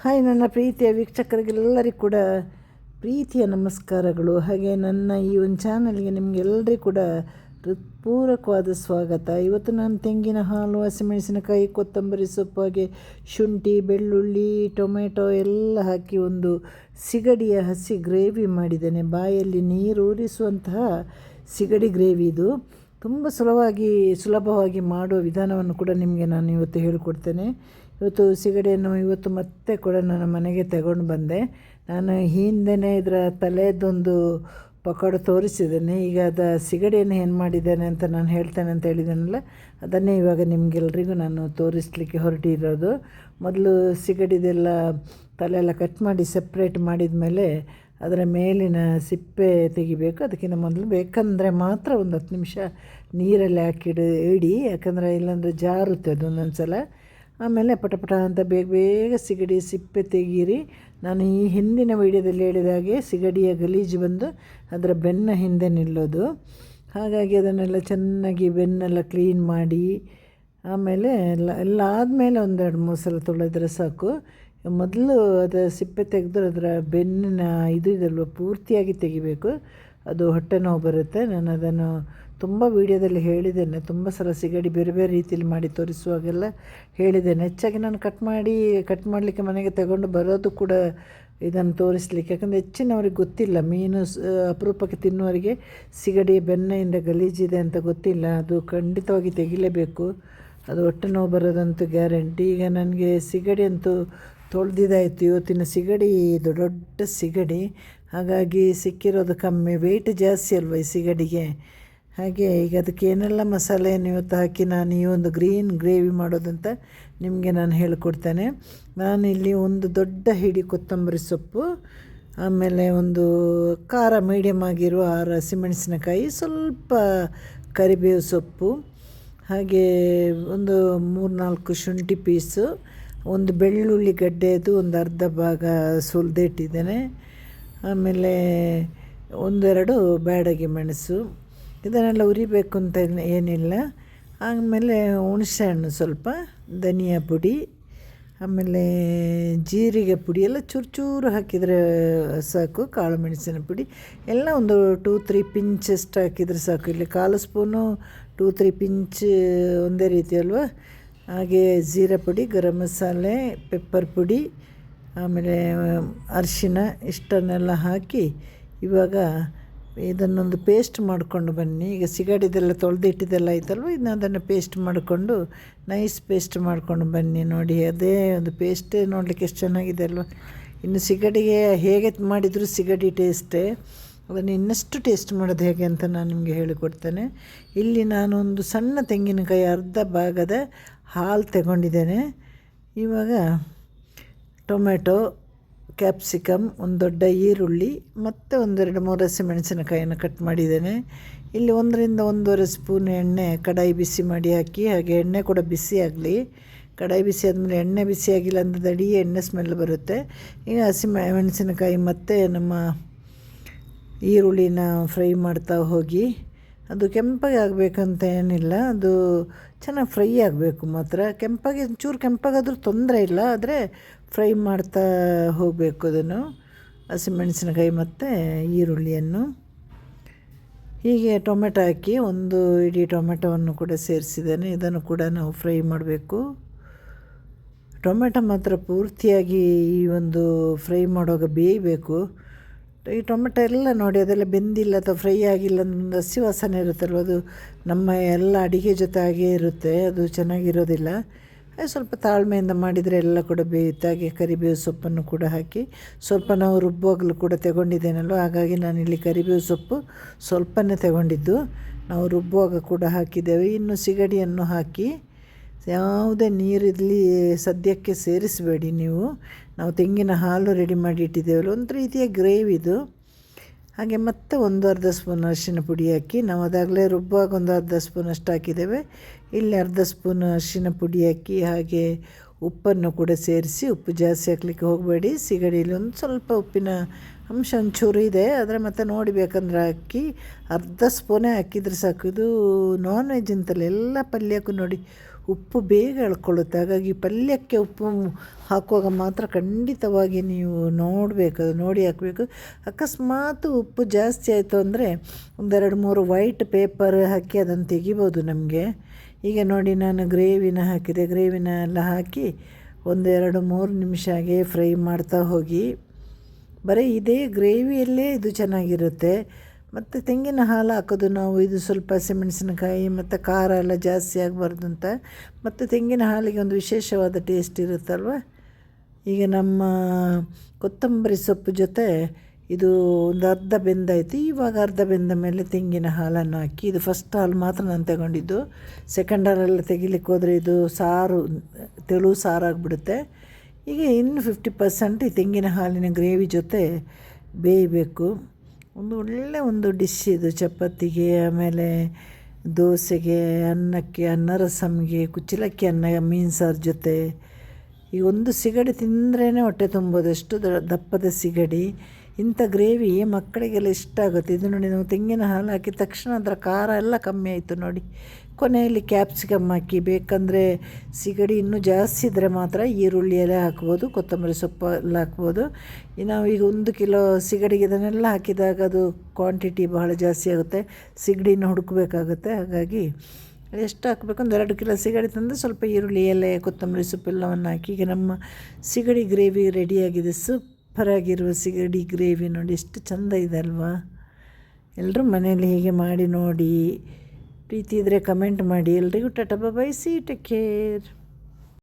Hi ನನ್ನ ಪ್ರೀತಿಯ ವೀಕ್ಷಕರಿಗೆಲ್ಲರಿಗೂ ಕೂಡ ಪ್ರೀತಿಯ ನಮಸ್ಕಾರಗಳು. ಹಾಗೆ ನನ್ನ ಈ ಒಂದು ಚಾನಲ್ಗೆ ನಿಮಗೆಲ್ಲರಿಗೂ ಕೂಡ ಹೃತ್ಪೂರ್ವಕವಾದ ಸ್ವಾಗತ. ಇವತ್ತು ನಾನು ತೆಂಗಿನ ಹಾಲು, ಹಸಿಮೆಣಸಿನಕಾಯಿ, ಕೊತ್ತಂಬರಿ ಸೊಪ್ಪು, ಹಾಗೆ ಶುಂಠಿ, ಬೆಳ್ಳುಳ್ಳಿ, ಟೊಮೆಟೊ ಎಲ್ಲ ಹಾಕಿ ಒಂದು ಸಿಗಡಿಯ ಹಸಿ ಗ್ರೇವಿ ಮಾಡಿದ್ದೇನೆ. ಬಾಯಲ್ಲಿ ನೀರೂರಿಸುವಂತಹ ಸಿಗಡಿ ಗ್ರೇವಿ. ಇದು ತುಂಬ ಸುಲಭವಾಗಿ ಮಾಡುವ ವಿಧಾನವನ್ನು ಕೂಡ ನಿಮಗೆ ನಾನು ಇವತ್ತು ಹೇಳಿಕೊಡ್ತೇನೆ. ಇವತ್ತು ಸಿಗಡಿಯನ್ನು ಮತ್ತೆ ಕೂಡ ನಾನು ಮನೆಗೆ ತಗೊಂಡು ಬಂದೆ. ನಾನು ಹಿಂದೆಯೇ ಇದರ ತಲೆಯದೊಂದು ಪಕೋಡ ತೋರಿಸಿದ್ದೇನೆ. ಈಗ ಸಿಗಡಿಯನ್ನು ಏನು ಮಾಡಿದ್ದೇನೆ ಅಂತ ನಾನು ಹೇಳ್ತೇನೆ ಅಂತ ಹೇಳಿದ್ದೇನಲ್ಲ, ಅದನ್ನೇ ಇವಾಗ ನಿಮಗೆಲ್ರಿಗೂ ನಾನು ತೋರಿಸಲಿಕ್ಕೆ ಹೊರಟಿರೋದು. ಮೊದಲು ಸಿಗಡಿದೆಲ್ಲ ತಲೆಯೆಲ್ಲ ಕಟ್ ಮಾಡಿ ಸಪ್ರೇಟ್ ಮಾಡಿದ ಮೇಲೆ ಅದರ ಮೇಲಿನ ಸಿಪ್ಪೆ ತೆಗಿಬೇಕು. ಅದಕ್ಕಿಂತ ಮೊದಲು ಬೇಕಂದರೆ ಮಾತ್ರ ಒಂದು 10 ನಿಮಿಷ ನೀರಲ್ಲಿ ಇಡಿ, ಯಾಕಂದರೆ ಇಲ್ಲಾಂದರೆ ಜಾರುತ್ತೆ ಅದು ಒಂದೊಂದು ಸಲ. ಆಮೇಲೆ ಪಟ ಅಂತ ಬೇಗ ಸಿಗಡಿ ಸಿಪ್ಪೆ ತೆಗೀರಿ. ನಾನು ಈ ಹಿಂದಿನ ವೀಡಿಯೋದಲ್ಲಿ ಹೇಳಿದಾಗೆ ಸಿಗಡಿಯ ಗಲೀಜು ಬಂದು ಅದರ ಬೆನ್ನ ಹಿಂದೆ ನಿಲ್ಲೋದು. ಹಾಗಾಗಿ ಅದನ್ನೆಲ್ಲ ಚೆನ್ನಾಗಿ ಬೆನ್ನೆಲ್ಲ ಕ್ಲೀನ್ ಮಾಡಿ ಆಮೇಲೆ ಎಲ್ಲ ಆದಮೇಲೆ 2-3 ಸಲ ತೊಳೆದ್ರೆ ಸಾಕು. ಮೊದಲು ಅದರ ಸಿಪ್ಪೆ ತೆಗೆದು ಅದರ ಬೆನ್ನಿನ ಇದಲ್ವ ಪೂರ್ತಿಯಾಗಿ ತೆಗಿಬೇಕು. ಅದು ಹೊಟ್ಟೆ ನೋವು ಬರುತ್ತೆ. ನಾನು ಅದನ್ನು ತುಂಬ ವೀಡಿಯೋದಲ್ಲಿ ಹೇಳಿದ್ದೇನೆ. ತುಂಬ ಸಲ ಸಿಗಡಿ ಬೇರೆ ಬೇರೆ ರೀತಿಯಲ್ಲಿ ಮಾಡಿ ತೋರಿಸುವಾಗೆಲ್ಲ ಹೇಳಿದ್ದೇನೆ. ಹೆಚ್ಚಾಗಿ ನಾನು ಕಟ್ ಮಾಡಲಿಕ್ಕೆ ಮನೆಗೆ ತಗೊಂಡು ಬರೋದು ಕೂಡ ಇದನ್ನು ತೋರಿಸಲಿಕ್ಕೆ. ಯಾಕಂದರೆ ಹೆಚ್ಚಿನವ್ರಿಗೆ ಗೊತ್ತಿಲ್ಲ, ಮೀನು ಅಪರೂಪಕ್ಕೆ ತಿನ್ನುವರಿಗೆ ಸಿಗಡಿ ಬೆನ್ನೆಯಿಂದ ಗಲೀಜಿದೆ ಅಂತ ಗೊತ್ತಿಲ್ಲ. ಅದು ಖಂಡಿತವಾಗಿ ತೆಗಿಲೇಬೇಕು. ಅದು ಹೊಟ್ಟೆ ನೋವು ಬರೋದಂತೂ ಗ್ಯಾರಂಟಿ. ಈಗ ನನಗೆ ಸಿಗಡಿ ಅಂತೂ ತೊಳೆದಿದ್ದಾಯಿತು. ಇವತ್ತಿನ ಸಿಗಡಿ ಇದು ದೊಡ್ಡ ಸಿಗಡಿ, ಹಾಗಾಗಿ ಸಿಕ್ಕಿರೋದು ಕಮ್ಮಿ. ವೆಯ್ಟ್ ಜಾಸ್ತಿ ಅಲ್ವ ಈ ಸಿಗಡಿಗೆ. ಹಾಗೆ ಈಗ ಅದಕ್ಕೆ ಏನೆಲ್ಲ ಮಸಾಲೆಯನ್ನು ಇವತ್ತು ಹಾಕಿ ನಾನು ಈ ಒಂದು ಗ್ರೀನ್ ಗ್ರೇವಿ ಮಾಡೋದಂತ ನಿಮಗೆ ನಾನು ಹೇಳಿಕೊಡ್ತೇನೆ. ನಾನಿಲ್ಲಿ ಒಂದು ದೊಡ್ಡ ಹಿಡಿ ಕೊತ್ತಂಬರಿ ಸೊಪ್ಪು, ಆಮೇಲೆ ಒಂದು ಖಾರ ಮೀಡಿಯಮ್ ಆಗಿರುವ 6 ಹಸಿಮೆಣಸಿನಕಾಯಿ, ಸ್ವಲ್ಪ ಕರಿಬೇವು ಸೊಪ್ಪು, ಹಾಗೆ ಒಂದು 3-4 ಶುಂಠಿ ಪೀಸು, ಒಂದು ಬೆಳ್ಳುಳ್ಳಿ ಗಡ್ಡೆದು ಒಂದು ಅರ್ಧ ಭಾಗ ಸುಲಿದಿಟ್ಟಿದ್ದೇನೆ, ಆಮೇಲೆ 1-2 ಬ್ಯಾಡಗಿ ಮೆಣಸು. ಇದನ್ನೆಲ್ಲ ಉರಿಬೇಕು ಅಂತ ಏನಿಲ್ಲ. ಆಮೇಲೆ ಹುಣಸೆ ಹಣ್ಣು ಸ್ವಲ್ಪ, ಧನಿಯಾ ಪುಡಿ, ಆಮೇಲೆ ಜೀರಿಗೆ ಪುಡಿ ಎಲ್ಲ ಚೂರು ಹಾಕಿದರೆ ಸಾಕು. ಕಾಳು ಮೆಣಸಿನ ಪುಡಿ ಎಲ್ಲ ಒಂದು 2-3 ಪಿಂಚಷ್ಟು ಹಾಕಿದರೆ ಸಾಕು. ಇಲ್ಲಿ 1/4 ಸ್ಪೂನು 2-3 ಪಿಂಚ್ ಒಂದೇ ರೀತಿ ಅಲ್ವಾ. ಹಾಗೆ ಜೀರಾ ಪುಡಿ, ಗರಂ ಮಸಾಲೆ, ಪೆಪ್ಪರ್ ಪುಡಿ, ಆಮೇಲೆ ಅರಿಶಿನ ಇಷ್ಟನ್ನೆಲ್ಲ ಹಾಕಿ ಇವಾಗ ಇದನ್ನೊಂದು ಪೇಸ್ಟ್ ಮಾಡಿಕೊಂಡು ಬನ್ನಿ. ಈಗ ಸಿಗಡಿದೆಲ್ಲ ತೊಳೆದಿಟ್ಟಿದ್ದೆಲ್ಲ ಐತಲ್ವ, ಅದನ್ನು ಪೇಸ್ಟ್ ಮಾಡಿಕೊಂಡು ನೈಸ್ ಪೇಸ್ಟ್ ಮಾಡ್ಕೊಂಡು ಬನ್ನಿ. ನೋಡಿ, ಅದೇ ಒಂದು ಪೇಸ್ಟೇ ನೋಡಲಿಕ್ಕೆ ಎಷ್ಟು ಚೆನ್ನಾಗಿದೆ ಅಲ್ವ. ಇನ್ನು ಸಿಗಡಿಗೆ ಹೇಗೆ ಮಾಡಿದರೂ ಸಿಗಡಿ ಟೇಸ್ಟೇ. ಅದನ್ನು ಇನ್ನಷ್ಟು ಟೇಸ್ಟ್ ಮಾಡೋದು ಹೇಗೆ ಅಂತ ನಾನು ನಿಮಗೆ ಹೇಳಿಕೊಡ್ತೇನೆ. ಇಲ್ಲಿ ನಾನು ಒಂದು ಸಣ್ಣ ತೆಂಗಿನಕಾಯಿ ಅರ್ಧ ಭಾಗದ ಹಾಲು ತಗೊಂಡಿದ್ದೇನೆ. ಇವಾಗ ಟೊಮೆಟೊ, ಕ್ಯಾಪ್ಸಿಕಮ್, ಒಂದು ದೊಡ್ಡ ಈರುಳ್ಳಿ ಮತ್ತು 1-2-3 ಹಸಿಮೆಣಸಿನಕಾಯಿಯನ್ನು ಕಟ್ ಮಾಡಿದ್ದೇನೆ. ಇಲ್ಲಿ 1-1.5 ಸ್ಪೂನ್ ಎಣ್ಣೆ ಕಡಾಯಿ ಬಿಸಿ ಮಾಡಿ ಹಾಕಿ, ಹಾಗೆ ಎಣ್ಣೆ ಕೂಡ ಬಿಸಿ ಆಗಲಿ. ಕಡಾಯಿ ಬಿಸಿ ಆದಮೇಲೆ ಎಣ್ಣೆ ಬಿಸಿ ಆಗಿಲ್ಲ ಅಂದರೆ ಅಡಿ ಎಣ್ಣೆ ಸ್ಮೆಲ್ ಬರುತ್ತೆ. ಈಗ ಹಸಿಮೆಣಸಿನಕಾಯಿ ಮತ್ತು ನಮ್ಮ ಈರುಳ್ಳಿನ ಫ್ರೈ ಮಾಡ್ತಾ ಹೋಗಿ. ಅದು ಕೆಂಪಗೆ ಆಗಬೇಕಂತ ಏನಿಲ್ಲ, ಅದು ಚೆನ್ನಾಗಿ ಫ್ರೈ ಆಗಬೇಕು ಮಾತ್ರ. ಒಂಚೂರು ಕೆಂಪಗಾದರೂ ತೊಂದರೆ ಇಲ್ಲ, ಆದರೆ ಫ್ರೈ ಮಾಡ್ತಾ ಹೋಗಬೇಕು ಅದನ್ನು, ಹಸಿಮೆಣಸಿನಕಾಯಿ ಮತ್ತು ಈರುಳ್ಳಿಯನ್ನು. ಹೀಗೆ ಟೊಮೆಟೊ ಹಾಕಿ ಒಂದು ಇಡೀ ಟೊಮೆಟೊವನ್ನು ಕೂಡ ಸೇರಿಸಿದ್ದೇನೆ. ಇದನ್ನು ಕೂಡ ನಾವು ಫ್ರೈ ಮಾಡಬೇಕು. ಟೊಮೆಟೊ ಮಾತ್ರ ಪೂರ್ತಿಯಾಗಿ ಈ ಒಂದು ಫ್ರೈ ಮಾಡುವಾಗ ಬೇಯಬೇಕು. ಈ ಟೊಮೆಟೊ ಎಲ್ಲ ನೋಡಿ, ಅದೆಲ್ಲ ಬೆಂದಿಲ್ಲ ಅಥವಾ ಫ್ರೈ ಆಗಿಲ್ಲ, ಒಂದು ಹಸಿ ವಾಸನೆ ಇರುತ್ತಲ್ವ, ಅದು ನಮ್ಮ ಎಲ್ಲ ಅಡಿಗೆ ಜೊತೆ ಹಾಗೇ ಇರುತ್ತೆ, ಅದು ಚೆನ್ನಾಗಿರೋದಿಲ್ಲ. ಸ್ವಲ್ಪ ತಾಳ್ಮೆಯಿಂದ ಮಾಡಿದರೆ ಎಲ್ಲ ಕೂಡ ಬೇಯುತ್ತೆ. ಹಾಗೆ ಕರಿಬೇವು ಸೊಪ್ಪನ್ನು ಕೂಡ ಹಾಕಿ, ಸ್ವಲ್ಪ ನಾವು ರುಬ್ಬುವಾಗಲೂ ಕೂಡ ತಗೊಂಡಿದ್ದೇನಲ್ವ, ಹಾಗಾಗಿ ನಾನಿಲ್ಲಿ ಕರಿಬೇವು ಸೊಪ್ಪು ಸ್ವಲ್ಪನೇ ತಗೊಂಡಿದ್ದು. ನಾವು ರುಬ್ಬುವಾಗ ಕೂಡ ಹಾಕಿದ್ದೇವೆ. ಇನ್ನು ಸಿಗಡಿಯನ್ನು ಹಾಕಿ, ಯಾವುದೇ ನೀರಿರಲಿ ಸದ್ಯಕ್ಕೆ ಸೇರಿಸಬೇಡಿ ನೀವು. ನಾವು ತೆಂಗಿನ ಹಾಲು ರೆಡಿ ಮಾಡಿ ಇಟ್ಟಿದ್ದೇವಲ್ಲ, ಒಂದು ರೀತಿಯ ಗ್ರೇವಿ ಇದು. ಹಾಗೆ ಮತ್ತೆ 1/2 ಸ್ಪೂನ್ ಅರಿಶಿನ ಪುಡಿ ಹಾಕಿ, ನಾವು ಅದಾಗಲೇ ರುಬ್ಬುವಾಗ 1/2 ಸ್ಪೂನ್ ಅಷ್ಟು ಹಾಕಿದ್ದೇವೆ. ಇಲ್ಲಿ 1/2 ಸ್ಪೂನ್ ಅರಿಶಿನ ಪುಡಿ ಹಾಕಿ, ಹಾಗೆ ಉಪ್ಪನ್ನು ಕೂಡ ಸೇರಿಸಿ. ಉಪ್ಪು ಜಾಸ್ತಿ ಹಾಕಲಿಕ್ಕೆ ಹೋಗಬೇಡಿ. ಸಿಗಡಿಯಲ್ಲಿ ಒಂದು ಸ್ವಲ್ಪ ಉಪ್ಪಿನ ಅಂಶ ಒಂಚೂರು ಇದೆ, ಆದರೆ ಮತ್ತೆ ನೋಡಿಬೇಕಂದ್ರೆ ಹಾಕಿ. 1/2 ಸ್ಪೂನೇ ಹಾಕಿದರೆ ಸಾಕು. ಇದು ನಾನ್ ವೆಜ್ ಅಂತಲ್ಲ, ಎಲ್ಲ ಪಲ್ಯಕ್ಕೂ ನೋಡಿ ಉಪ್ಪು ಬೇಗ ಎಳ್ಕೊಳ್ಳುತ್ತೆ. ಹಾಗಾಗಿ ಪಲ್ಯಕ್ಕೆ ಉಪ್ಪು ಹಾಕುವಾಗ ಮಾತ್ರ ಖಂಡಿತವಾಗಿ ನೀವು ನೋಡಬೇಕು, ಅದು ನೋಡಿ ಹಾಕಬೇಕು. ಅಕಸ್ಮಾತ್ ಉಪ್ಪು ಜಾಸ್ತಿ ಆಯಿತು ಅಂದರೆ 2-3 ವೈಟ್ ಪೇಪರ್ ಹಾಕಿ ಅದನ್ನು ತೆಗಿಬೋದು ನಮಗೆ. ಈಗ ನೋಡಿ ನಾನು ಗ್ರೇವಿನ ಹಾಕಿದೆ, ಗ್ರೇವಿನ ಎಲ್ಲ ಹಾಕಿ 1-2-3 ನಿಮಿಷ ಹಾಗೆ ಫ್ರೈ ಮಾಡ್ತಾ ಹೋಗಿ. ಬರೀ ಇದೇ ಗ್ರೇವಿಯಲ್ಲೇ ಇದು ಚೆನ್ನಾಗಿರುತ್ತೆ. ಮತ್ತು ತೆಂಗಿನ ಹಾಲು ಹಾಕೋದು ನಾವು, ಇದು ಸ್ವಲ್ಪ ಹಸಿಮೆಣಸಿನಕಾಯಿ ಮತ್ತು ಖಾರ ಎಲ್ಲ ಜಾಸ್ತಿ ಆಗಬಾರ್ದು ಅಂತ. ಮತ್ತು ತೆಂಗಿನ ಹಾಲಿಗೆ ಒಂದು ವಿಶೇಷವಾದ ಟೇಸ್ಟ್ ಇರುತ್ತಲ್ವ. ಈಗ ನಮ್ಮ ಕೊತ್ತಂಬರಿ ಸೊಪ್ಪು ಜೊತೆ ಇದು ಒಂದು ಅರ್ಧ ಬೆಂದಾಯಿತು. ಇವಾಗ ಅರ್ಧ ಬೆಂದ ಮೇಲೆ ತೆಂಗಿನ ಹಾಲನ್ನು ಹಾಕಿ, ಇದು ಫಸ್ಟ್ ಹಾಲು ಮಾತ್ರ ನಾನು ತಗೊಂಡಿದ್ದು. ಸೆಕೆಂಡ್ ಹಾಲೆಲ್ಲ ತೆಗಿಲಿಕ್ಕೆ ಹೋದರೆ ಇದು ಸಾರು ತೆಳು ಸಾರಾಗಿಬಿಡುತ್ತೆ. ಈಗ ಇನ್ನು 50% ಈ ತೆಂಗಿನ ಹಾಲಿನ ಗ್ರೇವಿ ಜೊತೆ ಬೇಯಬೇಕು. ಒಂದು ಡಿಶ್ ಇದು ಚಪಾತಿಗೆ, ಆಮೇಲೆ ದೋಸೆಗೆ, ಅನ್ನಕ್ಕೆ, ಅನ್ನ ರಸಮ್ಗೆ, ಕುಚ್ಚಲಕ್ಕಿ ಅನ್ನ, ಮೀನು ಸಾರು ಜೊತೆ. ಈ ಒಂದು ಸಿಗಡಿ ತಿಂದ್ರೇ ಹೊಟ್ಟೆ ತುಂಬೋದಷ್ಟು ದಪ್ಪದ ಸಿಗಡಿ. ಇಂಥ ಗ್ರೇವಿ ಮಕ್ಕಳಿಗೆಲ್ಲ ಇಷ್ಟ ಆಗುತ್ತೆ. ಇದು ನೋಡಿ, ನಾವು ತೆಂಗಿನ ಹಾಲು ಹಾಕಿದ ತಕ್ಷಣ ಅದರ ಖಾರ ಎಲ್ಲ ಕಮ್ಮಿ ಆಯಿತು ನೋಡಿ. ಕೊನೆಯಲ್ಲಿ ಕ್ಯಾಪ್ಸಿಕಮ್ ಹಾಕಿ, ಬೇಕಂದರೆ ಸಿಗಡಿ ಇನ್ನೂ ಜಾಸ್ತಿ ಇದ್ದರೆ ಮಾತ್ರ ಈರುಳ್ಳಿ ಎಲ್ಲ ಹಾಕ್ಬೋದು, ಕೊತ್ತಂಬರಿ ಸೊಪ್ಪು ಎಲ್ಲ ಹಾಕ್ಬೋದು. ನಾವು ಈಗ 1 ಕಿಲೋ ಸಿಗಡಿಗೆ ಇದನ್ನೆಲ್ಲ ಹಾಕಿದಾಗ ಅದು ಕ್ವಾಂಟಿಟಿ ಬಹಳ ಜಾಸ್ತಿ ಆಗುತ್ತೆ, ಸಿಗಡಿನ ಹುಡುಕಬೇಕಾಗುತ್ತೆ. ಹಾಗಾಗಿ ಎಷ್ಟು ಹಾಕಬೇಕು, 2 ಕಿಲೋ ಸಿಗಡಿ ತಂದು ಸ್ವಲ್ಪ ಈರುಳ್ಳಿ ಎಲೆ, ಕೊತ್ತಂಬರಿ ಸೊಪ್ಪು ಎಲ್ಲವನ್ನು ಹಾಕಿ. ಈಗ ನಮ್ಮ ಸಿಗಡಿ ಗ್ರೇವಿ ರೆಡಿಯಾಗಿದೆ. ಸೂಪರಾಗಿರುವ ಸಿಗಡಿ ಗ್ರೇವಿ ನೋಡಿ, ಎಷ್ಟು ಚೆಂದ ಇದೆ ಅಲ್ವಾ. ಎಲ್ಲರೂ ಮನೇಲಿ ಹೀಗೆ ಮಾಡಿ ನೋಡಿ. ಪ್ರೀತಿ ಇದ್ದರೆ ಕಮೆಂಟ್ ಮಾಡಿ. ಎಲ್ರಿಗೂ ಟಾಟಾ ಬಾಯ್, ಸಿ ಟೇಕ್ ಕೇರ್.